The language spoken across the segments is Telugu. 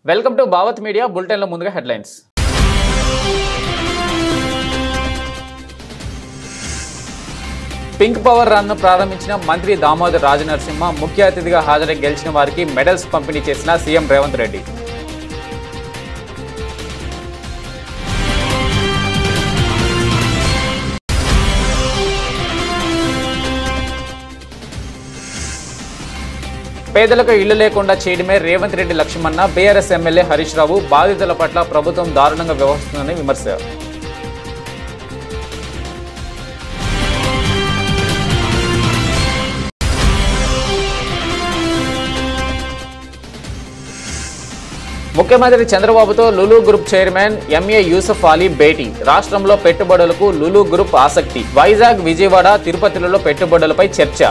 Welcome to Bhavat media. బులెటిన్లో ముందుగా హెడ్లైన్స్. పింక్ పవర్ రన్ ప్రారంభించిన మంత్రి దామోదర్ రాజనరసింహ ముఖ్య అతిథిగా హాజరై గెలిచిన వారికి మెడల్స్ పంపిణీ చేసిన సీఎం రేవంత్ రెడ్డి. పేదలకు ఇళ్లు లేకుండా చేయడమే రేవంత్ రెడ్డి లక్ష్యమన్న బీఆర్ఎస్ ఎమ్మెల్యే హరీష్ రావు. బాధితుల పట్ల ప్రభుత్వం దారుణంగా వ్యవహరిస్తుందని విమర్శ. ముఖ్యమంత్రి చంద్రబాబుతో Lulu group chairman MA Yusuf Ali భేటీ. రాష్ట్రంలో పెట్టుబడులకు లులు గ్రూప్ ఆసక్తి. వైజాగ్, విజయవాడ, తిరుపతిలలో పెట్టుబడులపై చర్చ.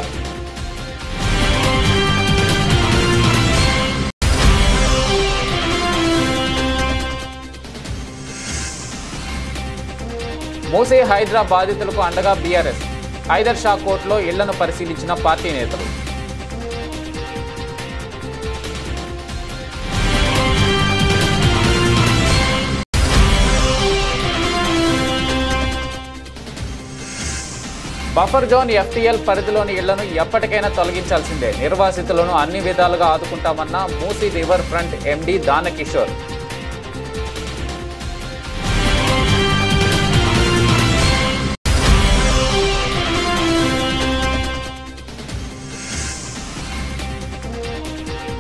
మూసీ హైడ్రా బాధితులకు అండగా బీఆర్ఎస్. హైదర్ షా కోర్టులో ఇళ్లను పరిశీలించిన పార్టీ నేతలు. బఫర్ జోన్ ఎఫ్టీఎల్ పరిధిలోని ఇళ్లను ఎప్పటికైనా తొలగించాల్సిందే. నిర్వాసితులను అన్ని విధాలుగా ఆదుకుంటామన్న Musi river front MD Dana Kishore.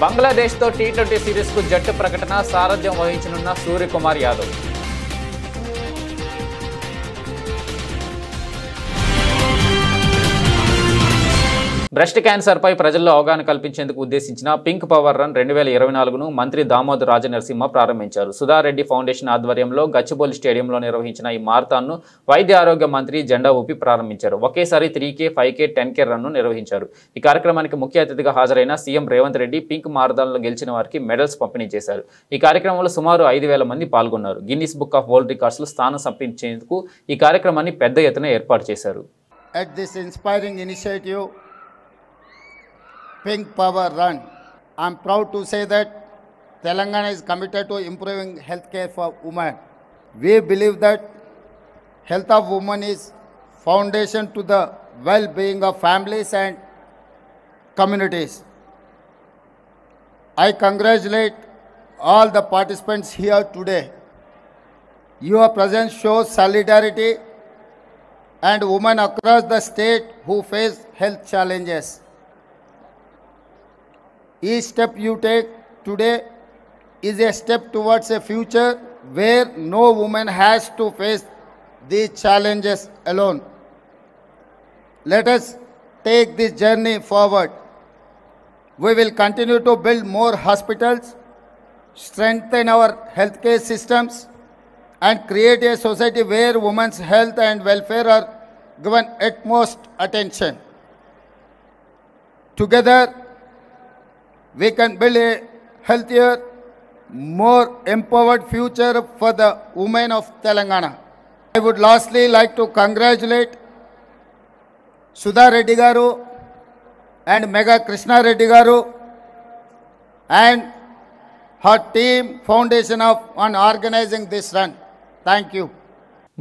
బంగ్లాదేశ్తో టీ20 సిరీస్కు జట్టు ప్రకటన. సారథ్యం వహించనున్న సూర్యకుమార్ యాదవ్. బ్రెస్ట్ క్యాన్సర్పై ప్రజల్లో అవగాహన కల్పించేందుకు ఉద్దేశించిన పింక్ పవర్ రన్ 2024ను మంత్రి దామోదర్ రాజనరసింహ ప్రారంభించారు. సుధారెడ్డి ఫౌండేషన్ ఆధ్వర్యంలో గచ్చిబౌలి స్టేడియంలో నిర్వహించిన ఈ మారథాన్ను వైద్య ఆరోగ్య మంత్రి జెండా ఊపి ప్రారంభించారు. ఒకేసారి 3K, 5K, 10K రన్ను నిర్వహించారు. ఈ కార్యక్రమానికి ముఖ్య అతిథిగా హాజరైన సీఎం రేవంత్ రెడ్డి పింక్ మారథాన్లో గెలిచిన వారికి మెడల్స్ పంపిణీ చేశారు. ఈ కార్యక్రమంలో సుమారు 5,000 మంది పాల్గొన్నారు. గిన్నిస్ బుక్ ఆఫ్ వరల్డ్ రికార్డ్స్లో స్థానం సంపాదించేందుకు ఈ కార్యక్రమాన్ని పెద్ద ఎత్తున ఏర్పాటు చేశారు. Pink Power Run. I am proud to say that Telangana is committed to improving healthcare for women. We believe that health of women is foundation to the well-being of families and communities. I congratulate all the participants here today. Your presence shows solidarity and women across the state who face health challenges. Each step you take today is a step towards a future where no woman has to face these challenges alone. Let us take this journey forward. We will continue to build more hospitals, strengthen our healthcare systems, and create a society where women's health and welfare are given utmost attention. Together, we can build a healthier, more empowered future for the women of Telangana. I would lastly like to congratulate Sudha Reddy Garu and Mega Krishna Reddy Garu and her team foundation on organizing this run. Thank you.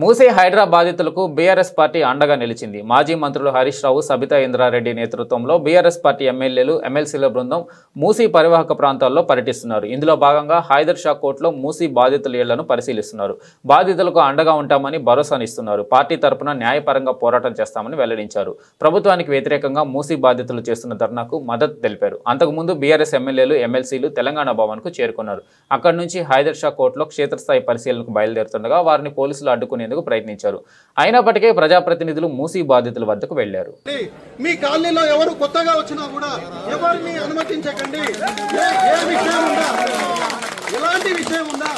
Musi Hydraa బాధితులకు బీఆర్ఎస్ పార్టీ అండగా నిలిచింది. మాజీ మంత్రులు హరీష్ రావు, సబితా ఇంద్రారెడ్డి నేతృత్వంలో బీఆర్ఎస్ పార్టీ ఎమ్మెల్యేలు, ఎమ్మెల్సీల బృందం మూసీ పరివాహక ప్రాంతాల్లో పర్యటిస్తున్నారు. ఇందులో భాగంగా హైదర్ షా కోర్టులో మూసీ బాధితుల ఇళ్లను పరిశీలిస్తున్నారు. బాధితులకు అండగా ఉంటామని భరోసానిస్తున్నారు. పార్టీ తరపున న్యాయపరంగా పోరాటం చేస్తామని వెల్లడించారు. ప్రభుత్వానికి వ్యతిరేకంగా మూసీ బాధితులు చేస్తున్న ధర్నాకు మద్దతు తెలిపారు. అంతకుముందు బీఆర్ఎస్ ఎమ్మెల్యేలు, ఎమ్మెల్సీలు తెలంగాణ భవన్కు చేరుకున్నారు. అక్కడి నుంచి హైదర్ షా కోర్టులో క్షేత్రస్థాయి పరిశీలనకు బయలుదేరుతుండగా వారిని పోలీసులు అడ్డుకుని ప్రయత్నించారు. అయినప్పటికీ ప్రజాప్రతినిధులు మూసీ బాధితుల వద్దకు వెళ్లారు. మీ కాలనీలో ఎవరు కొత్తగా వచ్చినా కూడా ఎవరిని అనుమతించకండి. ఎలాంటి విషయం ఉందా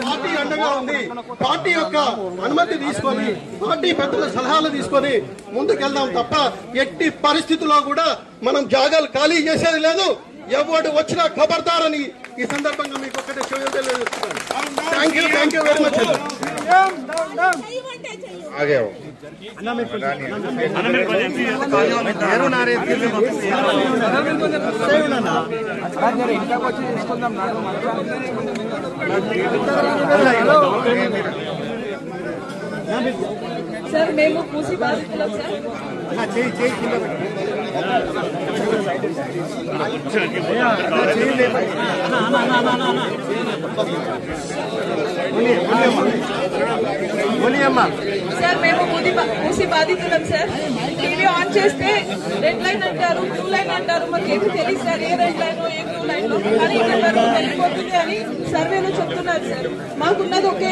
పార్టీ అండగా ఉంది. పార్టీ యొక్క అనుమతి తీసుకొని, పార్టీ పెద్దల సలహాలు తీసుకొని ముందుకెళ్దాం తప్ప ఎట్టి పరిస్థితుల్లో కూడా మనం జాగాలు ఖాళీ చేసేది లేదు. ఎవడు వచ్చినా ఖబర్దారని ఈ సందర్భంగా మీకు ఒకటే తెలియజేస్తున్నాను. Thank you very much. Sir మేము మూసి బాధితులం సార్. సార్ మేము మూసి బాధితులం సార్. టీవీ ఆన్ చేస్తే రెడ్ లైన్ అంటారు, బ్లూ లైన్ అంటారు, మాకు ఏమి తెలియదు సార్ ఏ రెడ్ లైన్ ఏ బ్లూ లైన్. కానీ ఇక్కడ వెళ్ళిపోతుంది అని సర్వేలో చెప్తున్నారు సార్. మాకున్నది ఒకే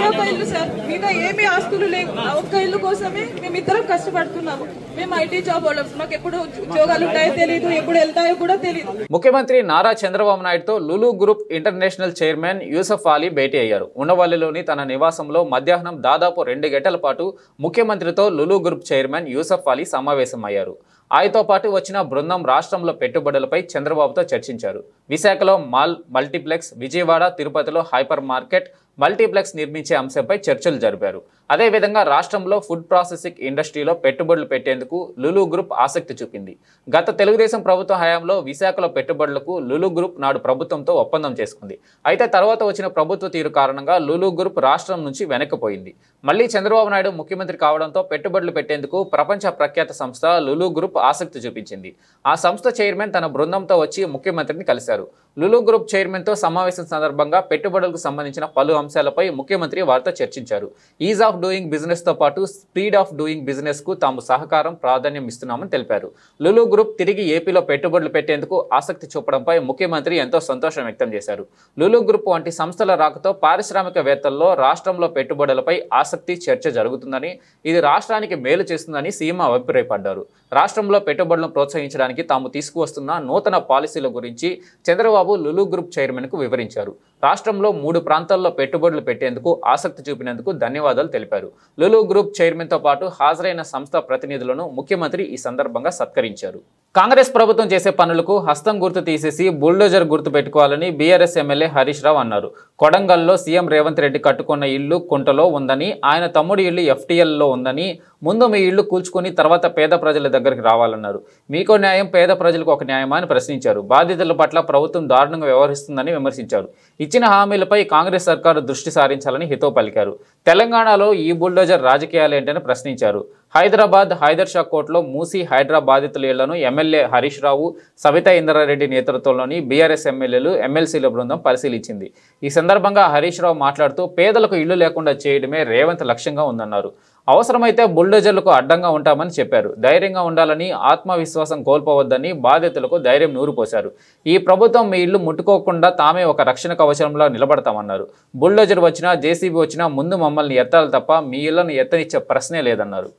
ఒక ఇల్లు సార్, మీద ఏమీ ఆస్తులు లేవు. ఒక్క ఇల్లు కోసమే మేమిద్దరం కష్టపడుతున్నాము. మేము ఐటీ జాబ్ వాళ్ళం, మాకు ఎప్పుడు ఉద్యోగాలు ఉంటాయో తెలియదు, ఎప్పుడు వెళ్తాయో కూడా తెలియదు. ముఖ్యమంత్రి నారా చంద్రబాబు నాయుడుతో Lulu group international chairman Yusuf Ali భేటీ అయ్యారు. ఉండవల్లిలోని తన నివాసంలో మధ్యాహ్నం దాదాపు 2 గంటల పాటు ముఖ్యమంత్రితో లులు గ్రూప్ చైర్మన్ యూసఫ్ అలీ సమావేశమయ్యారు. ఆయనతో పాటు వచ్చిన బృందం రాష్ట్రంలో పెట్టుబడులపై చంద్రబాబుతో చర్చించారు. విశాఖలో మాల్ మల్టీప్లెక్స్, విజయవాడ, తిరుపతిలో హైపర్ మార్కెట్, మల్టీప్లెక్స్ నిర్మించే అంశంపై చర్చలు జరిపారు. అదేవిధంగా రాష్ట్రంలో ఫుడ్ ప్రాసెసింగ్ ఇండస్ట్రీలో పెట్టుబడులు పెట్టేందుకు లులు గ్రూప్ ఆసక్తి చూపింది. గత తెలుగుదేశం ప్రభుత్వ హయాంలో విశాఖలో పెట్టుబడులకు లులు గ్రూప్ నాడు ప్రభుత్వంతో ఒప్పందం చేసుకుంది. అయితే తర్వాత వచ్చిన ప్రభుత్వ తీరు కారణంగా లులు గ్రూప్ రాష్ట్రం నుంచి వెనక్కిపోయింది. మళ్లీ చంద్రబాబు నాయుడు ముఖ్యమంత్రి కావడంతో పెట్టుబడులు పెట్టేందుకు ప్రపంచ ప్రఖ్యాత సంస్థ లులు గ్రూప్ ఆసక్తి చూపించింది. ఆ సంస్థ చైర్మన్ తన బృందంతో వచ్చి ముఖ్యమంత్రిని కలిశారు. లులు గ్రూప్ చైర్మన్తో సమావేశం సందర్భంగా పెట్టుబడులకు సంబంధించిన పలు అంశాలపై ముఖ్యమంత్రి వారితో చర్చించారు. ఈజ్ ఆఫ్ డూయింగ్ బిజినెస్ తో పాటు స్పీడ్ ఆఫ్ డూయింగ్ బిజినెస్ కు తాము సహకారం ప్రాధాన్యం ఇస్తున్నామని తెలిపారు. లులు గ్రూప్ తిరిగి ఏపీలో పెట్టుబడులు పెట్టేందుకు ఆసక్తి చూపడంపై ముఖ్యమంత్రి ఎంతో సంతోషం వ్యక్తం చేశారు. లులు గ్రూప్ వంటి సంస్థల రాకతో పారిశ్రామికవేత్తల్లో రాష్ట్రంలో పెట్టుబడులపై ఆసక్తి చర్చ జరుగుతుందని, ఇది రాష్ట్రానికి మేలు చేస్తుందని సీఎం అభిప్రాయపడ్డారు. రాష్ట్రంలో పెట్టుబడులను ప్రోత్సహించడానికి తాము తీసుకువస్తున్న నూతన పాలసీల గురించి చంద్రబాబు లులు గ్రూప్ చైర్మన్ కు వివరించారు. రాష్ట్రంలో 3 ప్రాంతాల్లో పెట్టుబడులు పెట్టేందుకు ఆసక్తి చూపినందుకు ధన్యవాదాలు తెలిపారు. లులు గ్రూప్ చైర్మన్ తో పాటు హాజరైన సంస్థ ప్రతినిధులను ముఖ్యమంత్రి ఈ సందర్భంగా సత్కరించారు. కాంగ్రెస్ ప్రభుత్వం చేసే పనులకు హస్తం గుర్తు తీసేసి బుల్డోజర్ గుర్తు పెట్టుకోవాలని బీఆర్ఎస్ ఎమ్మెల్యే హరీష్ రావు అన్నారు. కొడంగల్లో సీఎం రేవంత్ రెడ్డి కట్టుకున్న ఇల్లు కుంటలో ఉందని, ఆయన తమ్ముడి ఇల్లు FTLలో ఉందని, ముందు మీ ఇల్లు కూల్చుకుని తర్వాత పేద ప్రజల దగ్గరికి రావాలన్నారు. మీకో న్యాయం, పేద ప్రజలకు ఒక న్యాయమా అని ప్రశ్నించారు. బాధితుల పట్ల ప్రభుత్వం దారుణంగా వ్యవహరిస్తుందని విమర్శించారు. ఇచ్చిన హామీలపై కాంగ్రెస్ సర్కారు దృష్టి సారించాలని హితవు పలికారు. తెలంగాణలో ఈ బుల్డోజర్ రాజకీయాలేంటని ప్రశ్నించారు. హైదరాబాద్ హైదర్ షా కోర్టులో మూసి హైడ్రా బాధితుల ఇళ్లను ఎమ్మెల్యే హరీష్ రావు, సబితా ఇంద్రారెడ్డి నేతృత్వంలోని బీఆర్ఎస్ ఎమ్మెల్యేలు, ఎమ్మెల్సీల బృందం పరిశీలించింది. ఈ సందర్భంగా హరీష్ రావు మాట్లాడుతూ పేదలకు ఇళ్లు లేకుండా చేయడమే రేవంత్ లక్ష్యంగా ఉందన్నారు. అవసరమైతే బుల్డోజర్లకు అడ్డంగా ఉంటామని చెప్పారు. ధైర్యంగా ఉండాలని, ఆత్మవిశ్వాసం కోల్పోవద్దని బాధితులకు ధైర్యం నూరుపోశారు. ఈ ప్రభుత్వం మీ ఇల్లు ముట్టుకోకుండా తామే ఒక రక్షణ కవచంలో నిలబడతామన్నారు. బుల్డోజర్ వచ్చినా, జేసీబీ వచ్చినా ముందు మమ్మల్ని ఎత్తాలి తప్ప మీ ఇళ్లను ఎత్తనిచ్చే ప్రశ్నే లేదన్నారు.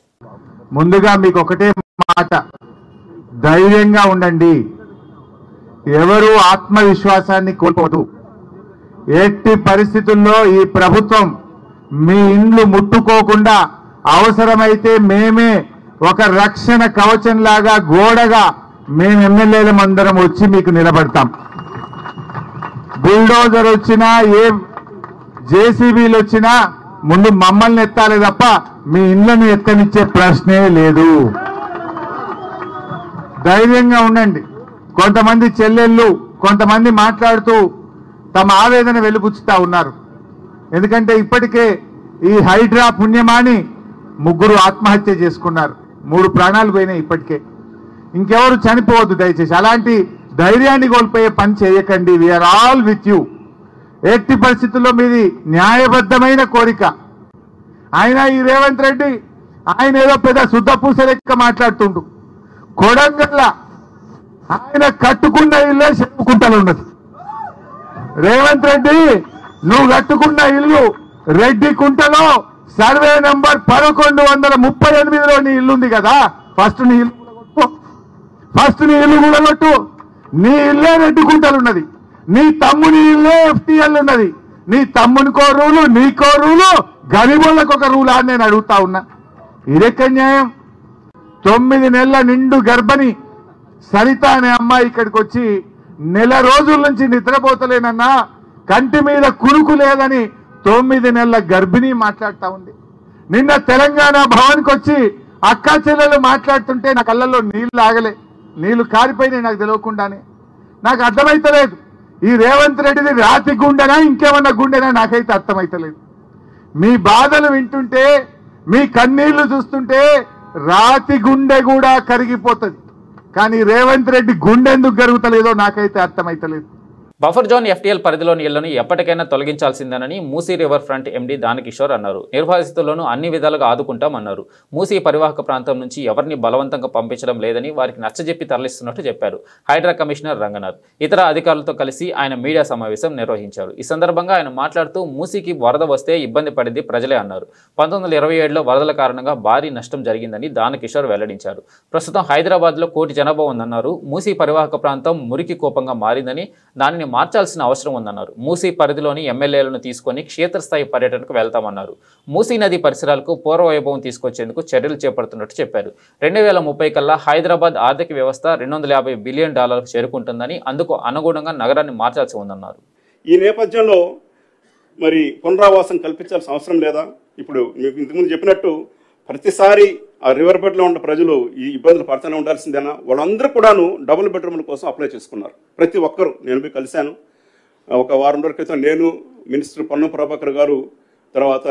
ముందుగా మీకు ఒకటే మాట, ధైర్యంగా ఉండండి. ఎవరు ఆత్మవిశ్వాసాన్ని కోల్పోదు. ఎట్టి పరిస్థితుల్లో ఈ ప్రభుత్వం మీ ఇండ్లు ముట్టుకోకుండా అవసరమైతే మేమే ఒక రక్షణ కవచంలాగా గోడగా మేము ఎమ్మెల్యేలం అందరం వచ్చి మీకు నిలబడతాం. బుల్డోజర్ వచ్చినా, ఏ జేసీబీలు వచ్చినా ముందు మమ్మల్ని ఎత్తాలి తప్ప మీ ఇళ్లను ఎత్తనిచ్చే ప్రశ్నే లేదు. ధైర్యంగా ఉండండి. కొంతమంది చెల్లెళ్ళు కొంతమంది మాట్లాడుతూ తమ ఆవేదన వెలుబుచ్చుతా ఉన్నారు. ఎందుకంటే ఇప్పటికే ఈ హైడ్రా పుణ్యమాని 3 ఆత్మహత్య చేసుకున్నారు. 3 ప్రాణాలు పోయినాయి ఇప్పటికే. ఇంకెవరు చనిపోవద్దు దయచేసి. అలాంటి ధైర్యాన్ని కోల్పోయే పని చేయకండి. We are all with you. ఎట్టి పరిస్థితుల్లో మీది న్యాయబద్ధమైన కోరిక. ఆయన ఈ రేవంత్ రెడ్డి ఆయన ఏదో పెద్ద శుద్ధపూస లెక్క మాట్లాడుతుండు. కొడంగల్ల ఆయన కట్టుకున్న ఇల్లే చెప్పుకుంటూ ఉన్నది. రేవంత్ రెడ్డి నువ్వు కట్టుకున్న ఇల్లు రెడ్డి కుంటలో సర్వే నంబర్ 1138లో నీ ఇల్లుంది కదా. ఫస్ట్ నీ ఇల్లు కూడా కొట్టు. నీ ఇల్లే రెడ్డి కుంటలున్నది. నీ తమ్ముని ఇల్లే FTL ఉన్నది. నీ తమ్మునికో రూలు, నీకో రూలు, గరీబులకు ఒక రూలా అని నేను అడుగుతా ఉన్నా. ఇదెక్క న్యాయం? 9 నెలల నిండు గర్భిణి సరిత అనే అమ్మాయి ఇక్కడికి వచ్చి నెల రోజుల నుంచి నిద్రపోతలేనన్నా, కంటి మీద కునుకు లేదని 9 నెలల గర్భిణి మాట్లాడుతా ఉంది. నిన్న తెలంగాణ భవన్కి వచ్చి అక్కా చెల్లెలు మాట్లాడుతుంటే నా కళ్ళల్లో నీళ్లు ఆగలే, నీళ్లు కారిపోయినాయి నాకు తెలియకుండానే. నాకు అర్థమైతలేదు ఈ రేవంత్ రెడ్డిది రాతి గుండెనా ఇంకేమన్నా గుండెనా నాకైతే అర్థమైతలేదు. మీ బాధలు వింటుంటే, మీ కన్నీళ్లు చూస్తుంటే రాతి గుండె కూడా కరిగిపోతుంది. కానీ రేవంత్ రెడ్డి గుండె ఎందుకు కరుగుతలేదో నాకైతే అర్థమైతలేదు. బఫర్ జోన్ ఎఫ్టీఎల్ పరిధిలోని ఇళ్లను ఎప్పటికైనా తొలగించాల్సిందేనని Musi river front MD Dana Kishore అన్నారు. నిర్వాసితులను అన్ని విధాలుగా ఆదుకుంటామన్నారు. మూసీ పరివాహక ప్రాంతం నుంచి ఎవరిని బలవంతంగా పంపించడం లేదని, వారికి నచ్చజెప్పి తరలిస్తున్నట్టు చెప్పారు. హైడ్రా కమిషనర్ రంగనాథ్ ఇతర అధికారులతో కలిసి ఆయన మీడియా సమావేశం నిర్వహించారు. ఈ సందర్భంగా ఆయన మాట్లాడుతూ మూసీకి వరద వస్తే ఇబ్బంది పడింది ప్రజలే అన్నారు. 1927లో వరదల కారణంగా భారీ నష్టం జరిగిందని దానకిషోర్ వెల్లడించారు. ప్రస్తుతం హైదరాబాద్లో 1 కోటి జనాభా ఉందన్నారు. మూసీ పరివాహక ప్రాంతం మురికి కూపంగా మారిందని, దానిని మార్చాల్సిన అవసరం ఉందన్నారు. మూసీ పరిధిలోని ఎమ్మెల్యేలను తీసుకొని క్షేత్రస్థాయి పర్యటనకు వెళ్తామన్నారు. మూసీ నది పరిసరాలకు పూర్వవైభవం తీసుకొచ్చేందుకు చర్యలు చేపడుతున్నట్టు చెప్పారు. 2030 కల్లా హైదరాబాద్ ఆర్థిక వ్యవస్థ $250 బిలియన్ చేరుకుంటుందని, అందుకు అనుగుణంగా నగరాన్ని మార్చాల్సి ఉందన్నారు. ఈ నేపథ్యంలో మరి పునరావాసం కల్పించాల్సిన అవసరం లేదా? ఇప్పుడు మీకు ఇంతకుముందు చెప్పినట్టు ప్రతిసారి ఆ రివర్ బెడ్లో ఉన్న ప్రజలు ఈ ఇబ్బందులు పడుతూనే ఉండాల్సిందేనా? వాళ్ళందరూ కూడాను డబుల్ బెడ్రూమ్ల కోసం అప్లై చేసుకున్నారు. ప్రతి ఒక్కరు. నేను పోయి కలిశాను. ఒక వారం రోజుల క్రితం నేను, మినిస్టర్ పొన్నం ప్రభాకర్ గారు, తర్వాత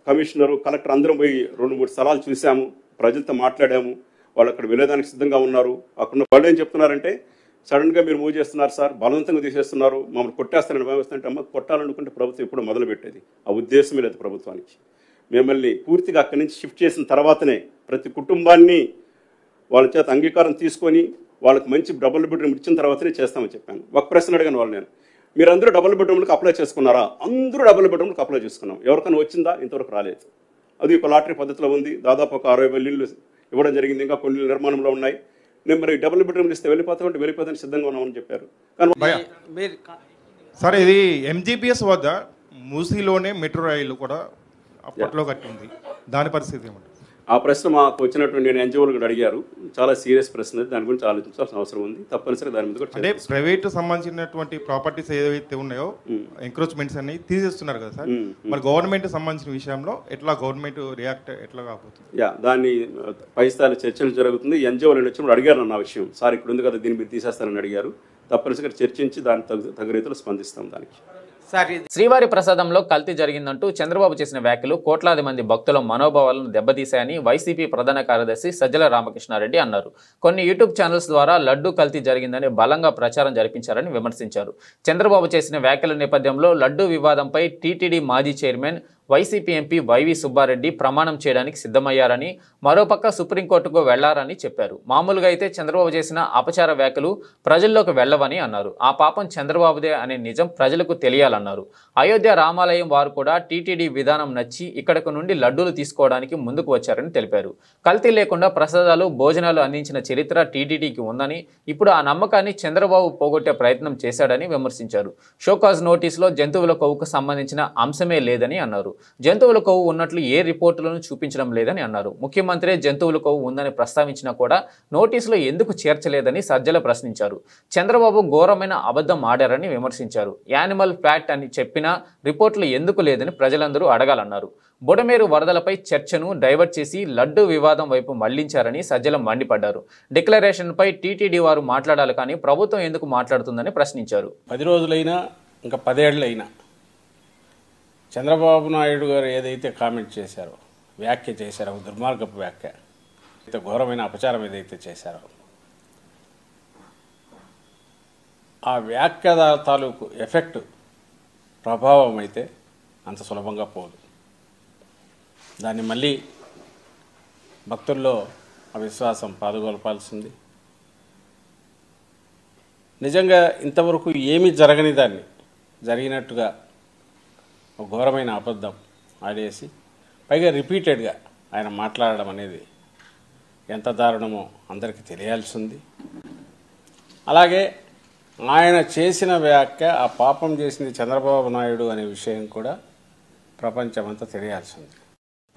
కమిషనరు, కలెక్టర్ అందరం పోయి 2-3 స్థలాలు చూసాము. ప్రజలతో మాట్లాడాము. వాళ్ళు అక్కడ వెళ్ళేదానికి సిద్ధంగా ఉన్నారు. అక్కడ వాళ్ళు ఏం చెప్తున్నారంటే, సడన్గా మీరు మూవ్ చేస్తున్నారు సార్, బలవంతంగా తీసేస్తున్నారు, మమ్మల్ని కొట్టేస్తారని భావిస్తుంటే, అమ్మ కొట్టాలనుకుంటే ప్రభుత్వం ఇప్పుడు మొదలు పెట్టేది. ఆ ఉద్దేశమే లేదు ప్రభుత్వానికి. మిమ్మల్ని పూర్తిగా అక్కడి నుంచి షిఫ్ట్ చేసిన తర్వాతనే ప్రతి కుటుంబాన్ని వాళ్ళ చేత అంగీకారం తీసుకొని వాళ్ళకి మంచి డబుల్ బెడ్రూమ్ ఇచ్చిన తర్వాతనే చేస్తామని చెప్పాను. ఒక ప్రశ్న అడిగాను వాళ్ళు, నేను మీరందరూ డబుల్ బెడ్రూమ్లకు అప్లై చేసుకున్నారా? అందరూ డబుల్ బెడ్రూమ్లకు అప్లై చేసుకున్నాం. ఎవరికైనా వచ్చిందా? ఇంతవరకు రాలేదు. అది ఒక లాటరీ పద్ధతిలో ఉంది. దాదాపు ఒక 60,000 ఇళ్ళు ఇవ్వడం జరిగింది. ఇంకా కొన్ని నిర్మాణంలో ఉన్నాయి. నేను మరి డబుల్ బెడ్రూమ్లు ఇస్తే వెళ్ళిపోతామంటే వెళ్ళిపోతానికి సిద్ధంగా ఉన్నామని చెప్పారు. కానీ సార్ ఇది ఎంజీపీఎస్ వద్ద మూసీలోనే మెట్రో రైలు కూడా అప్పట్లో కట్టింది, దాని పరిస్థితి ఏమంటారు? ఆ ప్రశ్న మాకు వచ్చినటువంటి నేను ఎన్జిఓలు కూడా అడిగారు. చాలా సీరియస్ ప్రశ్న, దాని గురించి ఆలోచించాల్సిన అవసరం ఉంది. తప్పనిసరిగా దాని మీద కూడా అంటే ప్రైవేట్ సంబంధించినటువంటి ప్రాపర్టీస్ ఏవైతే ఉన్నాయో ఎంక్రోచ్మెంట్స్ అన్ని తీసేస్తున్నారు కదా సార్, మరి గవర్నమెంట్ సంబంధించిన విషయంలో ఎట్లా గవర్నమెంట్ రియాక్ట్ ఎట్లా కాబోతుంది? దాన్ని పై స్థాయి చర్చలు జరుగుతుంది. ఎన్జిఓలు వచ్చినప్పుడు అడిగారు నా విషయం, సార్ ఇక్కడ ఉంది కదా దీన్ని మీరు తీసేస్తారని అడిగారు. తప్పనిసరిగా చర్చించి దాని తగు రీతిలో స్పందిస్తాం. దానికి శ్రీవారి ప్రసాదంలో కల్తీ జరిగిందంటూ చంద్రబాబు చేసిన వ్యాఖ్యలు కోట్లాది మంది భక్తుల మనోభావాలను దెబ్బతీశాయని వైసీపీ ప్రధాన కార్యదర్శి సజ్జల రామకృష్ణారెడ్డి అన్నారు. కొన్ని యూట్యూబ్ ఛానల్స్ ద్వారా లడ్డూ కల్తీ జరిగిందని బలంగా ప్రచారం జరిపించారని విమర్శించారు. చంద్రబాబు చేసిన వ్యాఖ్యల నేపథ్యంలో లడ్డూ వివాదంపై టీటీడీ మాజీ chairman YCP MP YV Subba Reddy ప్రమాణం చేయడానికి సిద్ధమయ్యారని, మరోపక్క సుప్రీంకోర్టుకు వెళ్లారని చెప్పారు. మామూలుగా అయితే చంద్రబాబు చేసిన అపచార వ్యాఖ్యలు ప్రజల్లోకి వెళ్లవని అన్నారు. ఆ పాపం చంద్రబాబుదే అనే నిజం ప్రజలకు తెలియాలన్నారు. అయోధ్య రామాలయం వారు కూడా టీటీడీ విధానం నచ్చి ఇక్కడకు నుండి లడ్డూలు తీసుకోవడానికి ముందుకు వచ్చారని తెలిపారు. కల్తీ లేకుండా ప్రసాదాలు, భోజనాలు అందించిన చరిత్ర టీటీడీకి ఉందని, ఇప్పుడు ఆ నమ్మకాన్ని చంద్రబాబు పోగొట్టే ప్రయత్నం చేశాడని విమర్శించారు. షోకాజ్ నోటీసులో జంతువుల కొవ్వుకు సంబంధించిన అంశమే లేదని అన్నారు. జంతువుల కొవ్వు ఉన్నట్లు ఏ రిపోర్టులను చూపించడం లేదని అన్నారు. ముఖ్యమంత్రి జంతువుల కొవ్వు ఉందని ప్రస్తావించినా కూడా నోటీసులో ఎందుకు చేర్చలేదని సజ్జల ప్రశ్నించారు. చంద్రబాబు ఘోరమైన అబద్ధం ఆడారని విమర్శించారు. యానిమల్ ఫ్యాట్ అని చెప్పినా రిపోర్టులు ఎందుకు లేదని ప్రజలందరూ అడగాలన్నారు. బుడమేరు వరదలపై చర్చను డైవర్ట్ చేసి లడ్డు వివాదం వైపు మళ్లించారని సజ్జల మండిపడ్డారు. డిక్లరేషన్పై టీటీడీ వారు మాట్లాడాలి కానీ ప్రభుత్వం ఎందుకు మాట్లాడుతుందని ప్రశ్నించారు. 10 రోజులైనా ఇంకా 10 ఏళ్ళైనా చంద్రబాబు నాయుడు గారు ఏదైతే కామెంట్ చేశారో, వ్యాఖ్య చేశారో, దుర్మార్గపు వ్యాఖ్య, ఘోరమైన అపచారం ఏదైతే చేశారో, ఆ వ్యాఖ్య తాలూకు ఎఫెక్ట్, ప్రభావం అయితే అంత సులభంగా పోదు. దాన్ని మళ్ళీ భక్తుల్లో ఆ విశ్వాసం పాదుగొల్పాల్సింది. నిజంగా ఇంతవరకు ఏమీ జరగని దాన్ని జరిగినట్టుగా ఒక ఘోరమైన అబద్ధం ఆడేసి పైగా రిపీటెడ్గా ఆయన మాట్లాడడం అనేది ఎంత దారుణమో అందరికీ తెలియాల్సింది. అలాగే ఆయన చేసిన వ్యాఖ్య, ఆ పాపం చేసింది చంద్రబాబు నాయుడు అనే విషయం కూడా ప్రపంచమంతా తెలియాల్సింది.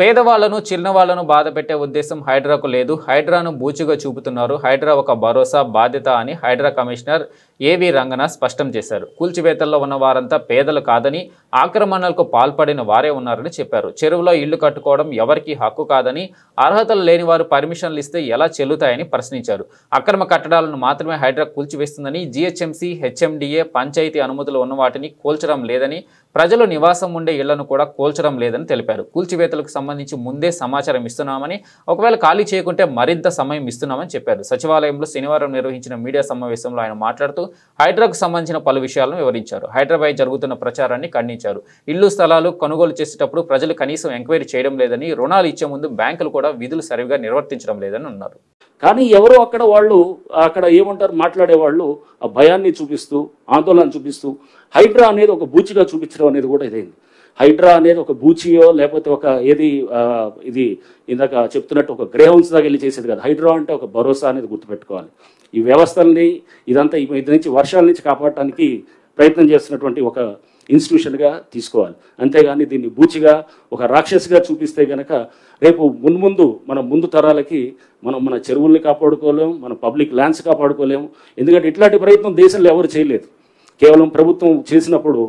పేదవాళ్లను చిన్నవాళ్లను బాధపెట్టే ఉద్దేశం హైడ్రాకు లేదు. హైడ్రాను బూచిగా చూపుతున్నారు. హైడ్రా ఒక భరోసా, బాధ్యత అని హైడ్రా కమిషనర్ ఏవి రంగనాథ్ స్పష్టం చేశారు. కూల్చివేతల్లో ఉన్న వారంతా పేదలు కాదని, ఆక్రమణలకు పాల్పడిన వారే ఉన్నారని చెప్పారు. చెరువులో ఇళ్లు కట్టుకోవడం ఎవరికీ హక్కు కాదని, అర్హతలు లేని వారు పర్మిషన్లు ఇస్తే ఎలా చెల్లుతాయని ప్రశ్నించారు. అక్రమ కట్టడాలను మాత్రమే హైడ్రా కూల్చివేస్తుందని, జీహెచ్ఎంసీ, హెచ్ఎండిఏ, పంచాయతీ అనుమతులు ఉన్న వాటిని కూల్చడం లేదని, ప్రజలు నివాసం ఉండే ఇళ్లను కూడా కూల్చడం లేదని తెలిపారు. కూల్చివేతలకు సంబంధించి ముందే సమాచారం ఇస్తున్నామని, ఒకవేళ ఖాళీ చేయకుంటే మరింత సమయం ఇస్తున్నామని చెప్పారు. సచివాలయంలో శనివారం నిర్వహించిన మీడియా సమావేశంలో ఆయన మాట్లాడుతూ హైడ్రాకు సంబంధించిన పలు విషయాలను వివరించారు. హైడ్రాపై జరుగుతున్న ప్రచారాన్ని ఖండించారు. ఇళ్లు స్థలాలు కొనుగోలు చేసేటప్పుడు ప్రజలు కనీసం ఎంక్వైరీ చేయడం లేదని, రుణాలు ఇచ్చే ముందు బ్యాంకులు కూడా విధులు సరిగ్గా నిర్వర్తించడం లేదని అన్నారు. కానీ ఎవరో అక్కడ ఏమంటారు మాట్లాడే వాళ్ళు ఆ భయాన్ని చూపిస్తూ, ఆందోళన చూపిస్తూ హైడ్రా అనేది ఒక బూచిగా చూపించడం అనేది కూడా ఇదైంది. హైడ్రా అనేది ఒక బూచియో లేకపోతే ఒక ఇది ఇందాక చెప్తున్నట్టు ఒక గ్రే హౌన్స్ దాకా వెళ్ళి చేసేది కాదు. హైడ్రా అంటే ఒక భరోసా అనేది గుర్తుపెట్టుకోవాలి. ఈ వ్యవస్థల్ని ఇదంతా ఇది నుంచి వర్షాల నుంచి కాపాడటానికి ప్రయత్నం చేస్తున్నటువంటి ఒక ఇన్స్టిట్యూషన్గా తీసుకోవాలి. అంతేగాని దీన్ని బూచిగా ఒక రాక్షసిగా చూపిస్తే గనక రేపు ముందు తరాలకి మన చెరువుల్ని కాపాడుకోలేము, మన పబ్లిక్ ల్యాండ్స్ కాపాడుకోలేము. ఎందుకంటే ఇట్లాంటి ప్రయత్నం దేశంలో ఎవరు చేయలేదు. కేవలం ప్రభుత్వం చేసినప్పుడు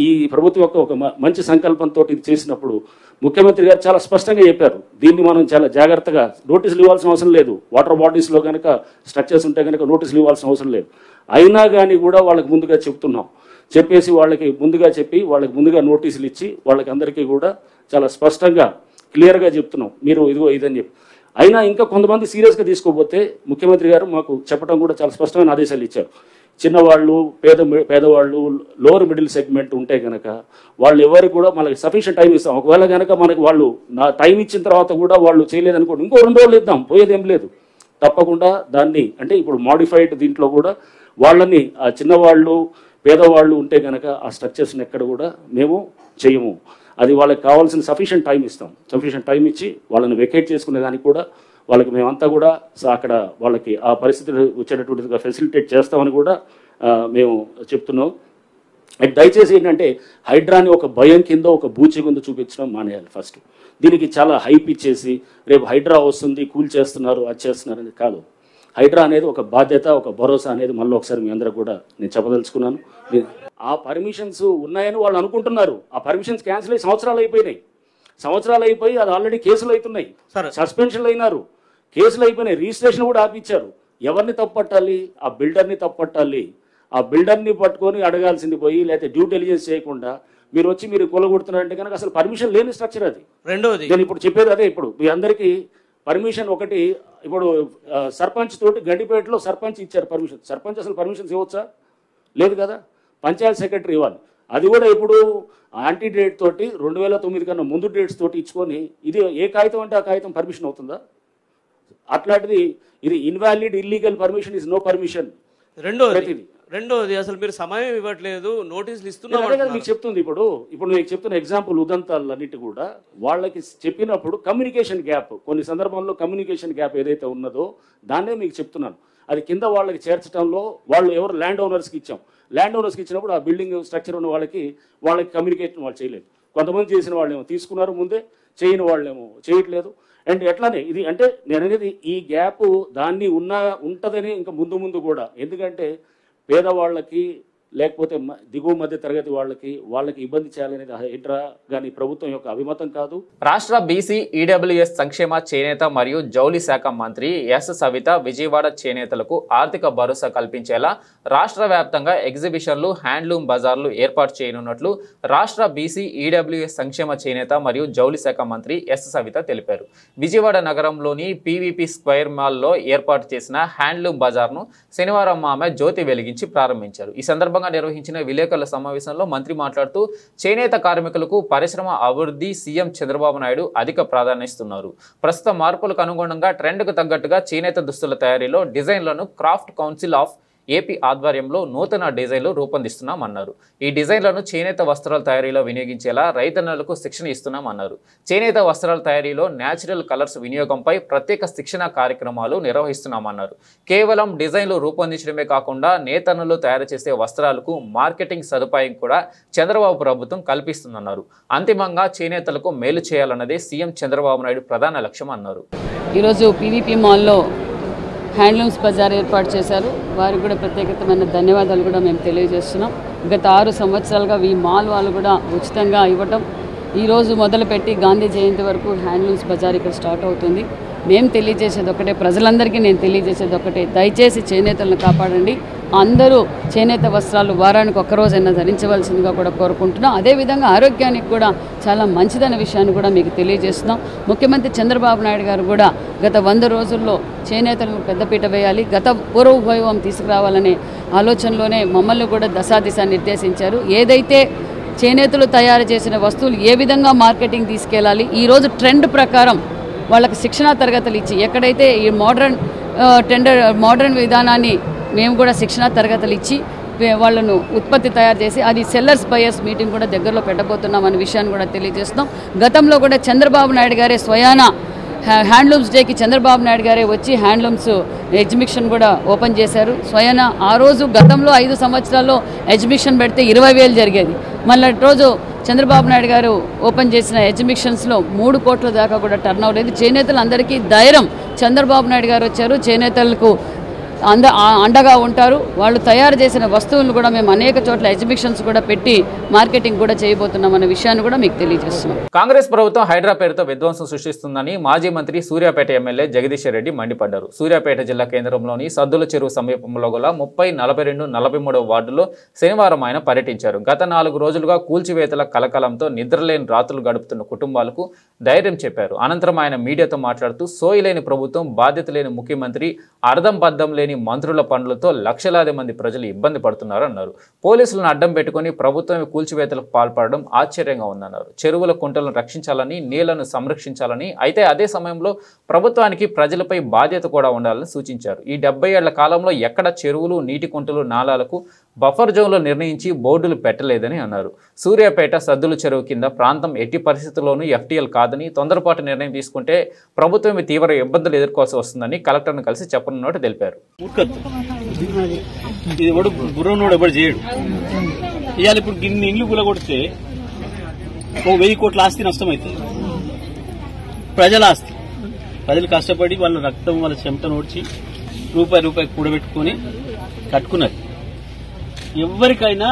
ఈ ప్రభుత్వం యొక్క ఒక మంచి సంకల్పంతో ఇది చేసినప్పుడు ముఖ్యమంత్రి గారు చాలా స్పష్టంగా చెప్పారు. దీన్ని మనం చాలా జాగ్రత్తగా నోటీసులు ఇవ్వాల్సిన అవసరం లేదు. వాటర్ బాడీస్లో కనుక స్ట్రక్చర్స్ ఉంటే కనుక నోటీసులు ఇవ్వాల్సిన అవసరం లేదు. అయినా కానీ కూడా వాళ్ళకి ముందుగా చెప్తున్నాం. చెప్పేసి వాళ్ళకి ముందుగా నోటీసులు ఇచ్చి వాళ్ళకి అందరికీ కూడా చాలా స్పష్టంగా క్లియర్గా చెప్తున్నాం, మీరు ఇదిగో ఇదని చెప్పి. అయినా ఇంకా కొంతమంది సీరియస్గా తీసుకోకపోతే ముఖ్యమంత్రి గారు మాకు చెప్పడం కూడా చాలా స్పష్టమైన ఆదేశాలు ఇచ్చారు. చిన్నవాళ్ళు, పేదవాళ్ళు, లోవర్ మిడిల్ సెగ్మెంట్ ఉంటే కనుక వాళ్ళు ఎవరికి కూడా మనకి సఫిషియెంట్ టైం ఇస్తాం. ఒకవేళ కనుక మనకి వాళ్ళు టైం ఇచ్చిన తర్వాత కూడా వాళ్ళు చేయలేదనుకోండి, ఇంకో 2 రోజులు ఇద్దాం, పోయేదేం లేదు. తప్పకుండా దాన్ని అంటే ఇప్పుడు మాడిఫైడ్ దీంట్లో కూడా వాళ్ళని ఆ చిన్నవాళ్ళు, పేదవాళ్ళు ఉంటే కనుక ఆ స్ట్రక్చర్స్ని ఎక్కడ కూడా మేము చేయము. అది వాళ్ళకి కావాల్సిన సఫిషియెంట్ టైం ఇస్తాం. సఫిషియెంట్ టైం ఇచ్చి వాళ్ళని వెకేట్ చేసుకునే దానికి కూడా వాళ్ళకి మేమంతా కూడా అక్కడ వాళ్ళకి ఆ పరిస్థితులు వచ్చేటటువంటిగా ఫెసిలిటేట్ చేస్తామని కూడా మేము చెప్తున్నాం. దయచేసి ఏంటంటే హైడ్రాని ఒక భయం కింద, ఒక బూచి కింద చూపించడం మానేయాలి. ఫస్ట్ దీనికి చాలా హైప్ ఇచ్చేసి రేపు హైడ్రా వస్తుంది, కూల్ చేస్తున్నారు, అది చేస్తున్నారు అనేది కాదు. హైడ్రా అనేది ఒక బాధ్యత, ఒక భరోసా అనేది మళ్ళీ ఒకసారి మీ అందరూ కూడా నేను చెప్పదలుచుకున్నాను. ఆ పర్మిషన్స్ ఉన్నాయని వాళ్ళు అనుకుంటున్నారు. ఆ పర్మిషన్స్ క్యాన్సిల్ అయ్యి సంవత్సరాలు అయిపోయి అది ఆల్రెడీ కేసులు అవుతున్నాయి, సస్పెన్షన్లు అయినారు, కేసులు అయిపోయినాయి, రిజిస్ట్రేషన్ కూడా ఆపించారు. ఎవరిని తప్పట్టాలి? ఆ బిల్డర్ని తప్పట్టాలి. ఆ బిల్డర్ని పట్టుకొని అడగాల్సింది పోయి, లేకపోతే డ్యూ డెలిజెన్స్ చేయకుండా మీరు కొలగొడుతున్నారంటే కనుక అసలు పర్మిషన్ లేని స్ట్రక్చర్ అది. రెండోది నేను ఇప్పుడు చెప్పేది అదే. ఇప్పుడు మీ అందరికీ పర్మిషన్ ఒకటి, ఇప్పుడు సర్పంచ్ తోటి గండిపేటలో సర్పంచ్ ఇచ్చారు పర్మిషన్. సర్పంచ్ అసలు పర్మిషన్స్ ఇవ్వచ్చా? లేదు కదా. పంచాయత్ సెక్రటరీ ఇవ్వాలి. అది కూడా ఇప్పుడు యాంటీ డేట్ తోటి 2009 కన్నా ముందు డేట్స్ తోటి ఇచ్చుకొని ఇది ఏ కాగితం అంటే ఆ కాగితం పర్మిషన్ అవుతుందా? అట్లాంటిది ఇది invalid, illegal permission is no permission. రెండోది అసలు మీరు సమయం ఇవ్వట్లేదు, నోటీసులు ఇస్తున్నారు. మీకు చెప్తుంది ఇప్పుడు మీకు చెప్తున్న ఎగ్జాంపుల్ ఉదంతాలన్నిటి కూడా వాళ్ళకి చెప్పినప్పుడు కమ్యూనికేషన్ గ్యాప్, కొన్ని సందర్భంలో కమ్యూనికేషన్ గ్యాప్ ఏదైతే ఉన్నదో దాన్నే మీకు చెప్తున్నాను. అది కింద వాళ్ళకి చేర్చడంలో వాళ్ళు ఎవరు ల్యాండ్ ఓనర్స్కి ఇచ్చాం. ల్యాండ్ ఓనర్స్కి ఇచ్చినప్పుడు ఆ బిల్డింగ్ స్ట్రక్చర్ ఉన్న వాళ్ళకి కమ్యూనికేషన్ వాళ్ళు చేయలేదు. కొంతమంది చేసిన వాళ్ళేమో తీసుకున్నారు ముందే, చేయని వాళ్ళేమో చేయట్లేదు. అండ్ ఎట్లానే ఇది అంటే నేను అనేది ఈ గ్యాప్ దాన్ని ఉంటుందని ఇంకా ముందు కూడా. ఎందుకంటే పేదవాళ్ళకి లేకపోతే దిగువ మధ్య తరగతి వాళ్ళకి ఇబ్బంది చేయాలనేది హైడ్రా కానీ ప్రభుత్వం యొక్క అభిమతం కాదు. రాష్ట్ర బీసీ ఈడబ్ల్యూఎస్ సంక్షేమ చేనేత మరియు జౌళి శాఖ మంత్రి ఎస్ సవిత విజయవాడ చేనేతలకు ఆర్థిక భరోసా కల్పించేలా రాష్ట్ర వ్యాప్తంగా ఎగ్జిబిషన్లు, హ్యాండ్లూమ్ బజార్లు ఏర్పాటు చేయనున్నట్లు రాష్ట్ర బీసీ ఈడబ్ల్యూఎస్ సంక్షేమ చేనేత మరియు జౌళి శాఖ మంత్రి ఎస్ సవిత తెలిపారు. విజయవాడ నగరంలోని పీవీపీ స్క్వేర్ మాల్లో ఏర్పాటు చేసిన హ్యాండ్లూమ్ బజార్ను శనివారం ఆమె జ్యోతి వెలిగించి ప్రారంభించారు. ఈ సందర్భంగా నిర్వహించిన విలేకరుల సమావేశంలో మంత్రి మాట్లాడుతూ చేనేత కార్మికులకు పరిశ్రమ అభివృద్ధి సీఎం చంద్రబాబు నాయుడు అధిక ప్రాధాన్యమిస్తున్నారు. ప్రస్తుత మార్పులకు అనుగుణంగా ట్రెండ్కు తగ్గట్టుగా చేనేత దుస్తుల తయారీలో డిజైన్లను క్రాఫ్ట్ కౌన్సిల్ ఆఫ్ ఏపీ ఆధ్వర్యంలో నూతన డిజైన్లు రూపొందిస్తున్నామన్నారు. ఈ డిజైన్లను చేనేత వస్త్రాల తయారీలో వినియోగించేలా రైతన్నలకు శిక్షణ ఇస్తున్నామన్నారు. చేనేత వస్త్రాల తయారీలో న్యాచురల్ కలర్స్ వినియోగంపై ప్రత్యేక శిక్షణ కార్యక్రమాలు నిర్వహిస్తున్నామన్నారు. కేవలం డిజైన్లు రూపొందించడమే కాకుండా నేతన్నలు తయారు చేసే వస్త్రాలకు మార్కెటింగ్ సదుపాయం కూడా చంద్రబాబు ప్రభుత్వం కల్పిస్తుందన్నారు. అంతిమంగా చేనేతలకు మేలు చేయాలన్నదే సీఎం చంద్రబాబు నాయుడు ప్రధాన లక్ష్యం అన్నారు. ఈరోజు పీవీపీ మాల్లో హ్యాండ్లూమ్స్ బజార్ ఏర్పాటు చేశారు. వారికి కూడా ప్రత్యేకమైన ధన్యవాదాలు కూడా మేము తెలియజేస్తున్నాం. గత 6 సంవత్సరాలుగా ఈ మాల్ వాళ్ళు కూడా ఉచితంగా ఇవ్వటం, ఈరోజు మొదలుపెట్టి గాంధీ జయంతి వరకు హ్యాండ్లూమ్స్ బజార్ ఇక్కడ స్టార్ట్ అవుతుంది. మేము తెలియజేసేది ఒకటే, ప్రజలందరికీ నేను తెలియజేసేది ఒకటే, దయచేసి చేనేతలను కాపాడండి. అందరూ చేనేత వస్త్రాలు వారానికి ఒక్కరోజైనా ధరించవలసిందిగా కూడా కోరుకుంటున్నాం. అదేవిధంగా ఆరోగ్యానికి కూడా చాలా మంచిదనే విషయాన్ని కూడా మీకు తెలియజేస్తున్నాం. ముఖ్యమంత్రి చంద్రబాబు నాయుడు గారు కూడా గత 100 రోజుల్లో చేనేతలకు పెద్దపీట వేయాలి, గత పూర్వ వైభవం తీసుకురావాలనే ఆలోచనలోనే మమ్మల్ని కూడా దశాదిశ నిర్దేశించారు. ఏదైతే చేనేతలు తయారు చేసిన వస్తువులు ఏ విధంగా మార్కెటింగ్ తీసుకెళ్ళాలి, ఈరోజు ట్రెండ్ ప్రకారం వాళ్ళకి శిక్షణా తరగతులు ఇచ్చి, ఎక్కడైతే ఈ మోడర్న్ విధానాన్ని మేము కూడా శిక్షణా తరగతులు ఇచ్చి వాళ్ళను ఉత్పత్తి తయారు చేసి అది సెల్లర్స్ బయర్స్ మీటింగ్ కూడా దగ్గరలో పెట్టబోతున్నాం అనే విషయాన్ని కూడా తెలియజేస్తున్నాం. గతంలో కూడా చంద్రబాబు నాయుడు గారే స్వయాన హ్యాండ్లూమ్స్ డేకి చంద్రబాబు నాయుడు గారే వచ్చి హ్యాండ్లూమ్స్ ఎగ్జిబిషన్ కూడా ఓపెన్ చేశారు. స్వయాన ఆ రోజు గతంలో 5 సంవత్సరాల్లో ఎగ్జిబిషన్ పెడితే 20,000 జరిగేది. మళ్ళీ రోజు చంద్రబాబు నాయుడు గారు ఓపెన్ చేసిన ఎగ్జిబిషన్స్లో 3 కోట్ల దాకా కూడా టర్న్ అవ్వలేదు. చేనేతలు అందరికీ ధైర్యం, చంద్రబాబు నాయుడు గారు వచ్చారు, చేనేతలకు అండగా ఉంటారు. వాళ్ళు తయారు చేసిన వస్తువులను కూడా మేము అనేక చోట్ల ఎగ్జిబిషన్స్ కూడా పెట్టి మార్కెటింగ్ కూడా చేయబోతున్నాం అనే విషయాన్ని కూడా మీకు తెలియజేస్తున్నాం. కాంగ్రెస్ ప్రభుత్వం హైడ్రా పేరుతో విధ్వంసం సృష్టిస్తుందని మాజీ మంత్రి సూర్యాపేట ఎమ్మెల్యే జగదీశ్వర్ రెడ్డి మండిపడ్డారు. సూర్యాపేట జిల్లా కేంద్రంలోని సద్దుల చెరువు సమీపంలో గల 30, 42, 43 వార్డుల్లో శనివారం ఆయన పర్యటించారు. గత 4 రోజులుగా కూల్చివేతల కలకలంతో నిద్రలేని రాత్రులు గడుపుతున్న కుటుంబాలకు ధైర్యం చెప్పారు. అనంతరం ఆయన మీడియాతో మాట్లాడుతూ సోయిలేని ప్రభుత్వం, బాధ్యత లేని ముఖ్యమంత్రి, అర్థం పద్దం లేని మంత్రుల పనులతో లక్షలాది మంది ప్రజలు ఇబ్బంది పడుతున్నారు అన్నారు. పోలీసులను అడ్డం పెట్టుకుని ప్రభుత్వం కూల్చివేతలకు పాల్పడడం ఆశ్చర్యంగా ఉందన్నారు. చెరువుల కుంటలను రక్షించాలని, నీళ్లను సంరక్షించాలని, అయితే అదే సమయంలో ప్రభుత్వానికి ప్రజలపై బాధ్యత కూడా ఉండాలని సూచించారు. ఈ 70 ఏళ్ల కాలంలో ఎక్కడ చెరువులు, నీటి కుంటలు, నాలాలకు బఫర్ జోన్లు నిర్ణయించి బోర్డులు పెట్టలేదని అన్నారు. సూర్యాపేట సద్దుల చెరువు కింద ప్రాంతం ఎట్టి పరిస్థితుల్లోనూ FTL కాదని, తొందరపాటు నిర్ణయం తీసుకుంటే ప్రభుత్వం తీవ్ర ఇబ్బందులు ఎదుర్కోవాల్సి వస్తుందని కలెక్టర్ను కలిసి చెప్పనున్నట్టు తెలిపారు. ఇది ఎవడు బుర్రనోడు ఎవడు చేయడు. ఇవాళ ఇప్పుడు ఇన్ని ఇల్లు కూలగొడితే 1000 కోట్ల ఆస్తి నష్టమవుతుంది. ప్రజల ఆస్తి, ప్రజలు కష్టపడి వాళ్ళ రక్తం, వాళ్ళ చెమట నోడ్చి రూపాయి కూడబెట్టుకుని కట్టుకున్నారు. ఎవరికైనా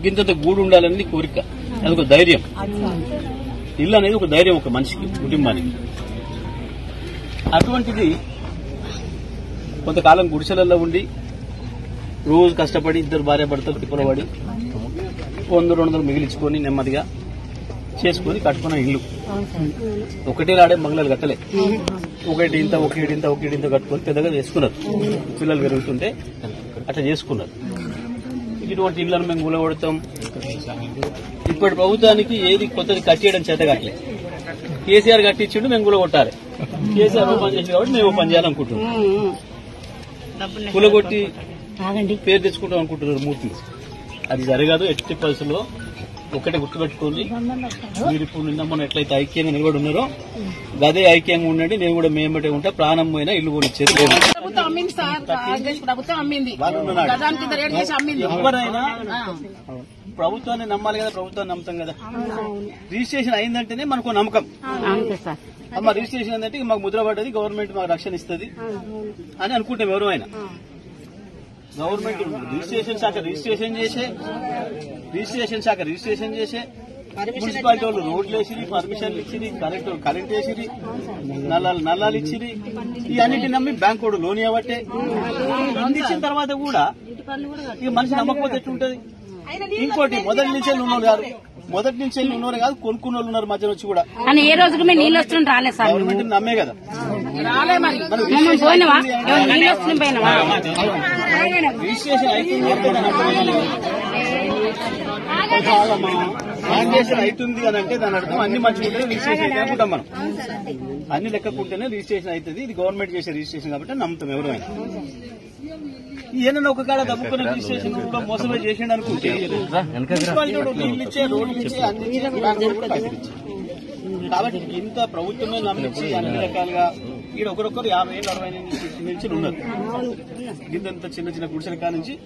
గింతంత గూడు ఉండాలని కోరిక, అదొక ధైర్యం. ఇల్లు అనేది ఒక ధైర్యం ఒక మనిషికి, కుటుంబానికి. అటువంటిది కొంతకాలం గుడిసెలలో ఉండి రోజు కష్టపడి 2 భార్యాభర్తలు తిప్పలబడి 100-200 మిగిలించుకొని నెమ్మదిగా చేసుకుని కట్టుకున్న ఇల్లు. ఒకటేలాడే మంగళాలు కట్టలే, ఒకటి ఇంత కట్టుకొని పెద్దగా చేసుకున్నారు. పిల్లలు పెరుగుతుంటే అట్లా చేసుకున్నారు. ఇటువంటి ఇళ్లను మేము కూలగొడతాం. ఇప్పటి ప్రభుత్వానికి ఏది కొత్తది కట్టేయడం చేత కట్టలే. కేసీఆర్ కట్టించిండు, మేము కూలగొట్టాలి. కేసీఆర్ పని చేసింది కాబట్టి మేము పని చేయాలనుకుంటున్నాం. కూలగొట్టి పేరు తెచ్చుకుంటాం అనుకుంటున్నారు మూర్తి. అది జరగదు ఎట్టి పరిస్థితుల్లో. ఒకటే గుర్తుపెట్టుకోండి, మీరు ఇప్పుడు నిన్న మనం ఎట్లయితే ఐక్యంగా నిలబడి ఉన్నారో అదే ఐక్యంగా ఉండండి. నేను కూడా మేమటే ఉంటా. ప్రాణం పోయినా ఇల్లు కూడా ఇచ్చేది లేదు. ఎవరైనా ప్రభుత్వాన్ని నమ్మాలి కదా, ప్రభుత్వాన్ని నమ్ముతాం కదా. రిజిస్ట్రేషన్ అయిందంటేనే మనకు నమ్మకం. అమ్మ రిజిస్ట్రేషన్ ఏంటంటే మాకు ముద్ర పడ్డది, గవర్నమెంట్ మాకు రక్షణ ఇస్తుంది అని అనుకుంటాం. ఎవరైనా గవర్నమెంట్ రిజిస్ట్రేషన్ శాఖ రిజిస్ట్రేషన్ చేసే మున్సిపాలిటీ వాళ్ళు రోడ్లు వేసిరి, పర్మిషన్లు ఇచ్చిరి, కరెంట్ వేసిరి, నల్లాలు ఇచ్చిరి. ఈ అన్నింటిని నమ్మి బ్యాంక్ కూడా లోన్ ఇవ్వబట్టే ఇచ్చిన తర్వాత కూడా ఇక మనిషి నమ్మకపోతే ఎట్లుంటది. ఇంకోటి మొదటి నుంచి ఉన్నోరు కాదు, కొనుక్కున్న వాళ్ళు ఉన్నారు మధ్యలో వచ్చి కూడా. ఏ రోజు నీళ్ళు వస్తుంది రాలేదు సార్. గవర్నమెంట్ నమ్మే కదా. రిజిస్ట్రేషన్ అవుతుంది ట్రాన్సాక్షన్ అవుతుంది అని అంటే దాని అర్థం అన్ని మంచిగా ఉంటేనే రిజిస్ట్రేషన్ అయితే అనుకుంటాం మనం. అన్ని లెక్కకుంటేనే రిజిస్ట్రేషన్ అవుతుంది. ఇది గవర్నమెంట్ చేసే రిజిస్ట్రేషన్ కాబట్టి నమ్ముతాం ఎవరైనా. ఏదైనా ఒక కాడ తప్పుకున్న రిజిస్ట్రేషన్ కూడా మోసమే చేసిండు అనుకుంటే నీళ్ళు ఇచ్చే రోడ్లు ఇచ్చే అన్ని కాబట్టి ఇంత ప్రభుత్వమే నమ్మించి అన్ని రకాలుగా ఈడ ఒకరొకరు 50 ఏళ్ళు 60 నుంచి ఉన్నారు. ఇంత చిన్న చిన్న గుడిసెల కాడ నుంచి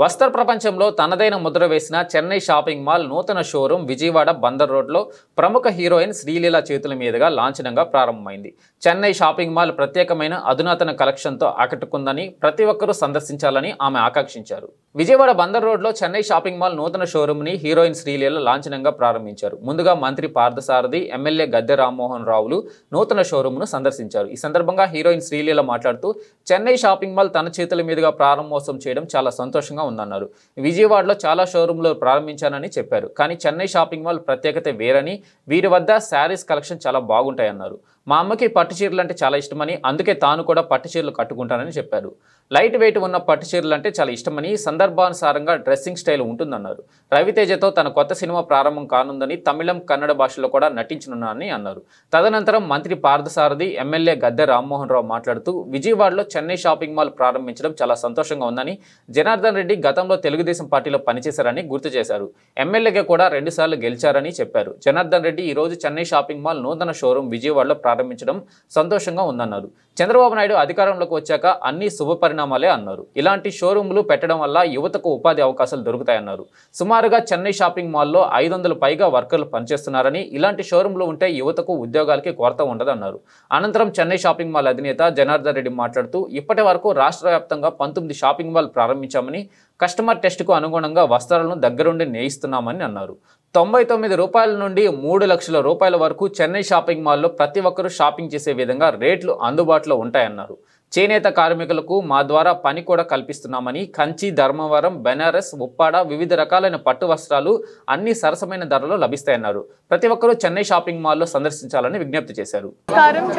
వస్త్ర ప్రపంచంలో తనదైన ముద్ర వేసిన చెన్నై షాపింగ్ మాల్ నూతన షోరూం విజయవాడ బందర్ రోడ్లో ప్రముఖ హీరోయిన్ శ్రీలీల చేతుల మీదుగా లాంఛనంగా ప్రారంభమైంది. చెన్నై షాపింగ్ మాల్ ప్రత్యేకమైన అధునాతన కలెక్షన్తో ఆకట్టుకుందని ప్రతి ఒక్కరూ సందర్శించాలని ఆమె ఆకాంక్షించారు. విజయవాడ బందర్ రోడ్లో చెన్నై షాపింగ్ మాల్ నూతన షోరూంని హీరోయిన్ శ్రీలీల లాంఛనంగా ప్రారంభించారు. ముందుగా మంత్రి పార్థసారథి, ఎమ్మెల్యే గద్దె రామ్మోహన్ రావులు నూతన షోరూంను సందర్శించారు. ఈ సందర్భంగా హీరోయిన్ శ్రీలీల మాట్లాడుతూ చెన్నై షాపింగ్ మాల్ తన చేతుల మీదుగా ప్రారంభోత్సవం చేయడం చాలా సంతోషంగా ఉందన్నారు. విజయవాడలో చాలా షోరూంలు ప్రారంభించానని చెప్పారు. కానీ చెన్నై షాపింగ్ మాల్ ప్రత్యేకత వేరని, వీరి వద్ద శారీస్ కలెక్షన్ చాలా బాగుంటాయన్నారు. మా అమ్మకి పట్టు చీరలు అంటే చాలా ఇష్టమని, అందుకే తాను కూడా పట్టు చీరలు కట్టుకుంటానని చెప్పారు. లైట్ వెయిట్ ఉన్న పట్టు చీరలు అంటే చాలా ఇష్టమని, సందర్భానుసారంగా డ్రెస్సింగ్ స్టైల్ ఉంటుందన్నారు. రవితేజతో తన కొత్త సినిమా ప్రారంభం కానుందని, తమిళం, కన్నడ భాషలో కూడా నటించనున్నానని అన్నారు. తదనంతరం మంత్రి పార్థసారథి, ఎమ్మెల్యే గద్దె రామ్మోహన్ రావు మాట్లాడుతూ విజయవాడలో చెన్నై షాపింగ్ మాల్ ప్రారంభించడం చాలా సంతోషంగా ఉందని, జనార్దన్ రెడ్డి గతంలో తెలుగుదేశం పార్టీలో పనిచేశారని గుర్తు చేశారు. ఎమ్మెల్యేగా కూడా 2 సార్లు గెలిచారని చెప్పారు. జనార్దన్ రెడ్డి ఈ రోజు చెన్నై షాపింగ్ మాల్ నూతన షోరూం విజయవాడలో ప్రారంభించడం సంతోషంగా ఉందన్నారు. చంద్రబాబు నాయుడు అధికారంలోకి వచ్చాక అన్ని శుభ పరిణామాలే అన్నారు. ఇలాంటి షోరూంలు పెట్టడం వల్ల యువతకు ఉపాధి అవకాశాలు దొరుకుతాయన్నారు. సుమారుగా చెన్నై షాపింగ్ మాల్లో 500 పైగా వర్కర్లు పనిచేస్తున్నారని, ఇలాంటి షోరూంలు ఉంటే యువతకు ఉద్యోగాలకి కొరత ఉండదన్నారు. అనంతరం చెన్నై షాపింగ్ మాల్ అధినేత జనార్దన్ రెడ్డి మాట్లాడుతూ ఇప్పటి వరకు రాష్ట్ర వ్యాప్తంగా 19 షాపింగ్ మాల్ ప్రారంభించామని, కస్టమర్ టెస్ట్కు అనుగుణంగా వస్త్రాలను దగ్గరుండి నేయిస్తున్నామని అన్నారు. 99 రూపాయల నుండి 3 లక్షల రూపాయల వరకు చెన్నై షాపింగ్ మాల్లో ప్రతి ఒక్కరూ షాపింగ్ చేసే విధంగా రేట్లు అందుబాటులో ఉంటాయన్నారు. చేనేత కార్మికులకు మా ద్వారా పని కూడా కల్పిస్తున్నామని, కంచి, ధర్మవరం, బెనారస్, ఉప్పాడ వివిధ రకాలైన పట్టు వస్త్రాలు అన్ని సరసమైన ధరలో లభిస్తాయన్నారు. ప్రతి ఒక్కరూ చెన్నై షాపింగ్ మాల్లో సందర్శించాలని విజ్ఞప్తి చేశారు.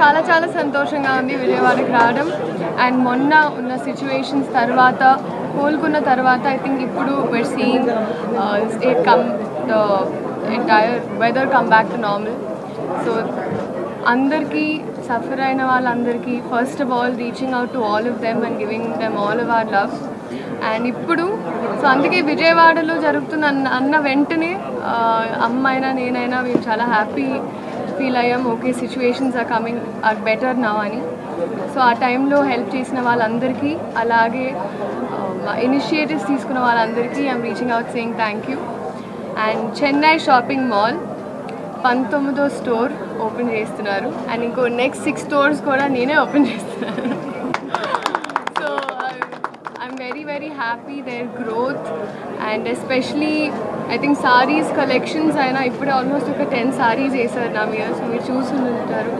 చాలా చాలా సంతోషంగా ఉంది విజయవాడకి రావడం. అండ్ మొన్న ఉన్న సిచ్యువేషన్స్ తర్వాత కోలుకున్న తర్వాత ఐ థింక్ ఇప్పుడు we're seeing the entire weather come back to normal. So అందరికీ సఫర్ అయిన వాళ్ళందరికీ first of all reaching out to all of them and giving them all of our love. And ఇప్పుడు సో అందుకే విజయవాడలో జరుగుతున్న అన్న వెంటనే అమ్మైనా నేనైనా మేము చాలా హ్యాపీ ఫీల్ అయ్యాం. Okay, situations are better now అని. సో ఆ టైంలో హెల్ప్ చేసిన వాళ్ళందరికీ, అలాగే ఇనిషియేటివ్స్ తీసుకున్న వాళ్ళందరికీ I'm reaching out saying thank you. And Chennai shopping mall 19వ స్టోర్ ఓపెన్ చేస్తున్నారు. అండ్ ఇంకో నెక్స్ట్ 6 స్టోర్స్ కూడా నేనే ఓపెన్ చేస్తున్నాను. So I'm very very happy their growth. And especially I think saris collections అయినా ఇప్పుడే ఆల్మోస్ట్ ఒక 10 సారీస్ వేసారు నా మీద. సో మీరు చూస్తుంటారు,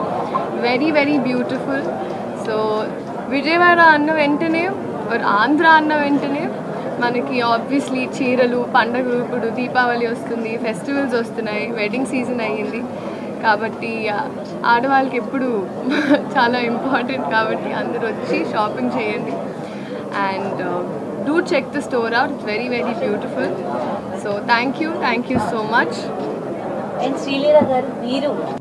very very beautiful. So Vijayawada అన్న వెంటనే, ఆంధ్ర అన్న వెంటనే మనకి ఆబ్వియస్లీ చీరలు, పండగలు, ఇప్పుడు దీపావళి వస్తుంది, ఫెస్టివల్స్ వస్తున్నాయి, వెడ్డింగ్ సీజన్ అయ్యింది కాబట్టి ఆడవాళ్ళకి ఎప్పుడు చాలా ఇంపార్టెంట్. కాబట్టి అందరూ వచ్చి షాపింగ్ చేయండి. And do check the store out, it's very very beautiful. So thank you so much.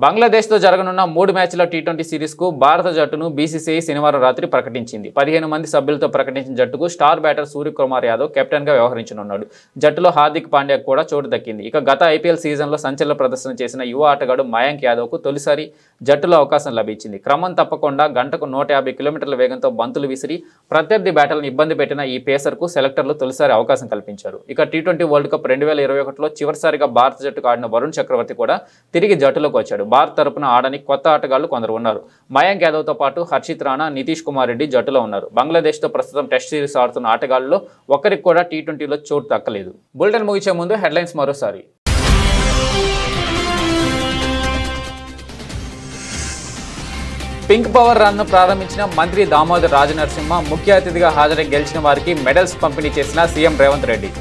బంగ్లాదేశ్తో జరగనున్న 3 మ్యాచ్ల టీ20 సిరీస్కు భారత జట్టును బీసీసీఐ శనివారం రాత్రి ప్రకటించింది. 15 మంది సభ్యులతో ప్రకటించిన జట్టుకు స్టార్ బ్యాటర్ సూర్యకుమార్ యాదవ్ కెప్టెన్గా వ్యవహరించనున్నాడు. జట్టులో హార్దిక్ పాండ్యా కూడా చోటు దక్కింది. ఇక గత ఐపీఎల్ సీజన్లో సంచలన ప్రదర్శన చేసిన యువ ఆటగాడు మయాంక్ యాదవ్కు తొలిసారి జట్టులో అవకాశం లభించింది. క్రమం తప్పకుండా గంటకు 150 కిలోమీటర్ల వేగంతో బంతులు విసిరి ప్రత్యర్థి బ్యాటర్లను ఇబ్బంది పెట్టిన ఈ పేసర్కు సెలెక్టర్లు తొలిసారి అవకాశం కల్పించారు. ఇక టీ20 వరల్డ్ కప్ 2021లో చివరిసారిగా భారత జట్టుకు ఆడిన వరుణ్ చక్రవర్తి కూడా తిరిగి జట్టులోకి వచ్చాడు. భారత్ తరపున ఆడని కొత్త ఆటగాళ్లు కొందరు ఉన్నారు. మయాంక్ యాదవ్తో పాటు హర్షిత్ రాణా, నితీష్ కుమార్ రెడ్డి జట్టులో ఉన్నారు. బంగ్లాదేశ్తో ప్రస్తుతం టెస్ట్ సిరీస్ ఆడుతున్న ఆటగాళ్లలో ఒక్కరికి కూడా టీ20లో చోటు దక్కలేదు. బులెటిన్ ముగించే ముందు హెడ్లైన్స్ మరోసారి. పింక్ పవర్ రన్ ను ప్రారంభించిన మంత్రి దామోదర్ రాజనరసింహ ముఖ్య అతిథిగా హాజరై గెలిచిన వారికి మెడల్స్ పంపిణీ చేసిన సీఎం రేవంత్ రెడ్డి.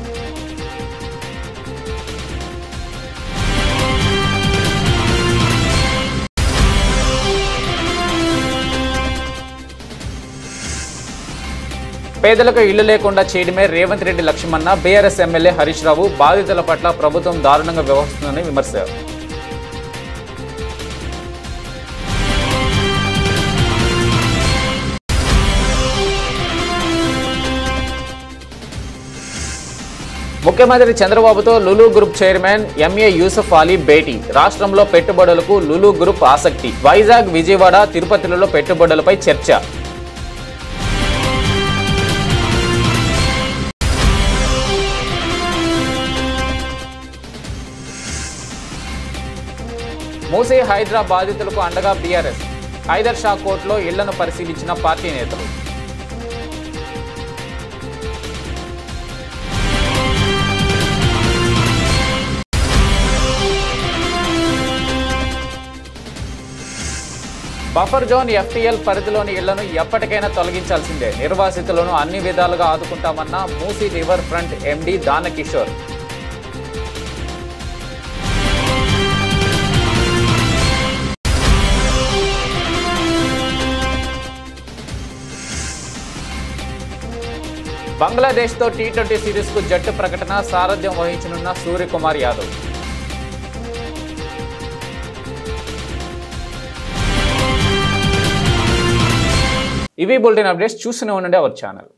పేదలకు ఇళ్లు లేకుండా చేయడమే రేవంత్ రెడ్డి లక్ష్యమన్న బీఆర్ఎస్ ఎమ్మెల్యే హరీష్ రావు బాధితుల పట్ల ప్రభుత్వం దారుణంగా వ్యవహరిస్తుందని విమర్శ. ముఖ్యమంత్రి చంద్రబాబుతో Lulu group chairman MA Yusuf Ali భేటీ. రాష్ట్రంలో పెట్టుబడులకు లులు గ్రూప్ ఆసక్తి. వైజాగ్, విజయవాడ, తిరుపతిలలో పెట్టుబడులపై చర్చ. మూసీ హైడ్రా బాధితులకు అండగా బీఆర్ఎస్. హైదర్ షా కోర్టులో ఇళ్లను పరిశీలించిన పార్టీ నేతలు. బఫర్ జోన్ ఎఫ్టీఎల్ పరిధిలోని ఇళ్లను ఎప్పటికైనా తొలగించాల్సిందే. నిర్వాసితులను అన్ని విధాలుగా ఆదుకుంటామన్న Musi river front MD Dana Kishore. బంగ్లాదేశ్తో టీ20 సిరీస్కు జట్టు ప్రకటన. సారథ్యం వహించనున్న సూర్యకుమార్ యాదవ్. ఇవి బులెటిన్ అప్డేట్స్. చూస్తూనే ఉండండి అవర్ ఛానల్.